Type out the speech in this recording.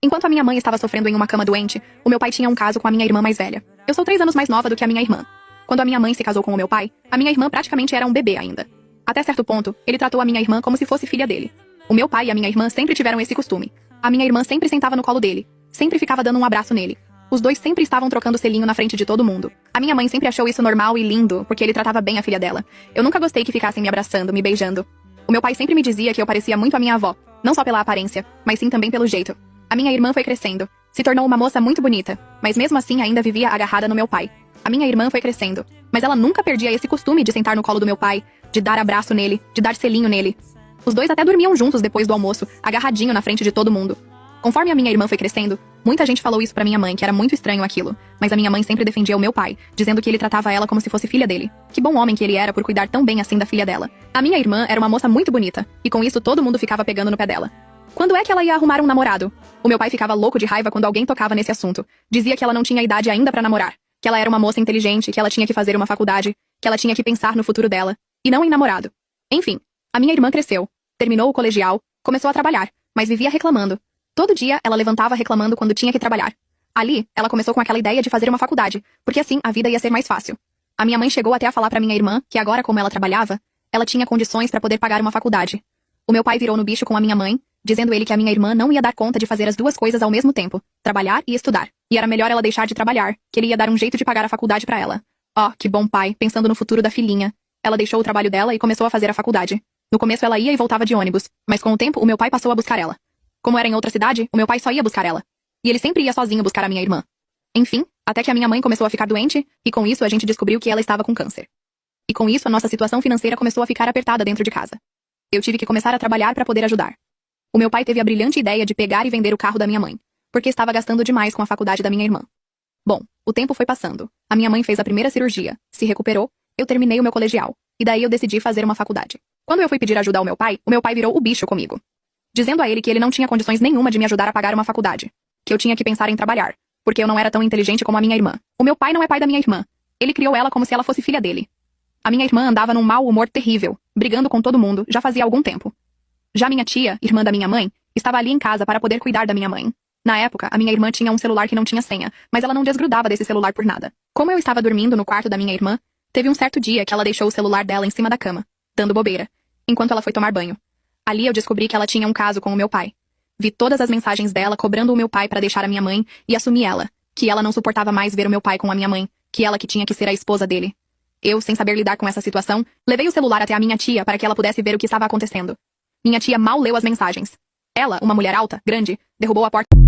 Enquanto a minha mãe estava sofrendo em uma cama doente, o meu pai tinha um caso com a minha irmã mais velha. Eu sou 3 anos mais nova do que a minha irmã. Quando a minha mãe se casou com o meu pai, a minha irmã praticamente era um bebê ainda. Até certo ponto, ele tratou a minha irmã como se fosse filha dele. O meu pai e a minha irmã sempre tiveram esse costume. A minha irmã sempre sentava no colo dele, sempre ficava dando um abraço nele. Os dois sempre estavam trocando selinho na frente de todo mundo. A minha mãe sempre achou isso normal e lindo, porque ele tratava bem a filha dela. Eu nunca gostei que ficassem me abraçando, me beijando. O meu pai sempre me dizia que eu parecia muito a minha avó, não só pela aparência, mas sim também pelo jeito. A minha irmã foi crescendo, se tornou uma moça muito bonita, mas mesmo assim ainda vivia agarrada no meu pai. A minha irmã foi crescendo, mas ela nunca perdia esse costume de sentar no colo do meu pai, de dar abraço nele, de dar selinho nele. Os dois até dormiam juntos depois do almoço, agarradinho na frente de todo mundo. Conforme a minha irmã foi crescendo, muita gente falou isso pra minha mãe, que era muito estranho aquilo, mas a minha mãe sempre defendia o meu pai, dizendo que ele tratava ela como se fosse filha dele. Que bom homem que ele era por cuidar tão bem assim da filha dela. A minha irmã era uma moça muito bonita, e com isso todo mundo ficava pegando no pé dela. Quando é que ela ia arrumar um namorado? O meu pai ficava louco de raiva quando alguém tocava nesse assunto. Dizia que ela não tinha idade ainda pra namorar, que ela era uma moça inteligente, que ela tinha que fazer uma faculdade, que ela tinha que pensar no futuro dela, e não em namorado. Enfim, a minha irmã cresceu, terminou o colegial, começou a trabalhar, mas vivia reclamando. Todo dia ela levantava reclamando quando tinha que trabalhar. Ali, ela começou com aquela ideia de fazer uma faculdade, porque assim a vida ia ser mais fácil. A minha mãe chegou até a falar pra minha irmã que agora, como ela trabalhava, ela tinha condições pra poder pagar uma faculdade. O meu pai virou no bicho com a minha mãe, dizendo ele que a minha irmã não ia dar conta de fazer as duas coisas ao mesmo tempo, trabalhar e estudar. E era melhor ela deixar de trabalhar, que ele ia dar um jeito de pagar a faculdade pra ela. Oh, que bom pai, pensando no futuro da filhinha. Ela deixou o trabalho dela e começou a fazer a faculdade. No começo ela ia e voltava de ônibus, mas com o tempo o meu pai passou a buscar ela. Como era em outra cidade, o meu pai só ia buscar ela. E ele sempre ia sozinho buscar a minha irmã. Enfim, até que a minha mãe começou a ficar doente, e com isso a gente descobriu que ela estava com câncer. E com isso a nossa situação financeira começou a ficar apertada dentro de casa. Eu tive que começar a trabalhar para poder ajudar. O meu pai teve a brilhante ideia de pegar e vender o carro da minha mãe, porque estava gastando demais com a faculdade da minha irmã. Bom, o tempo foi passando. A minha mãe fez a primeira cirurgia, se recuperou, eu terminei o meu colegial, e daí eu decidi fazer uma faculdade. Quando eu fui pedir ajuda ao meu pai, o meu pai virou o bicho comigo, dizendo a ele que ele não tinha condições nenhuma de me ajudar a pagar uma faculdade, que eu tinha que pensar em trabalhar, porque eu não era tão inteligente como a minha irmã. O meu pai não é pai da minha irmã. Ele criou ela como se ela fosse filha dele. A minha irmã andava num mau humor terrível, brigando com todo mundo, já fazia algum tempo. Já minha tia, irmã da minha mãe, estava ali em casa para poder cuidar da minha mãe. Na época, a minha irmã tinha um celular que não tinha senha, mas ela não desgrudava desse celular por nada. Como eu estava dormindo no quarto da minha irmã, teve um certo dia que ela deixou o celular dela em cima da cama, dando bobeira, enquanto ela foi tomar banho. Ali eu descobri que ela tinha um caso com o meu pai. Vi todas as mensagens dela cobrando o meu pai para deixar a minha mãe e assumi ela, que ela não suportava mais ver o meu pai com a minha mãe, que ela que tinha que ser a esposa dele. Eu, sem saber lidar com essa situação, levei o celular até a minha tia para que ela pudesse ver o que estava acontecendo. Minha tia mal leu as mensagens. Ela, uma mulher alta, grande, derrubou a porta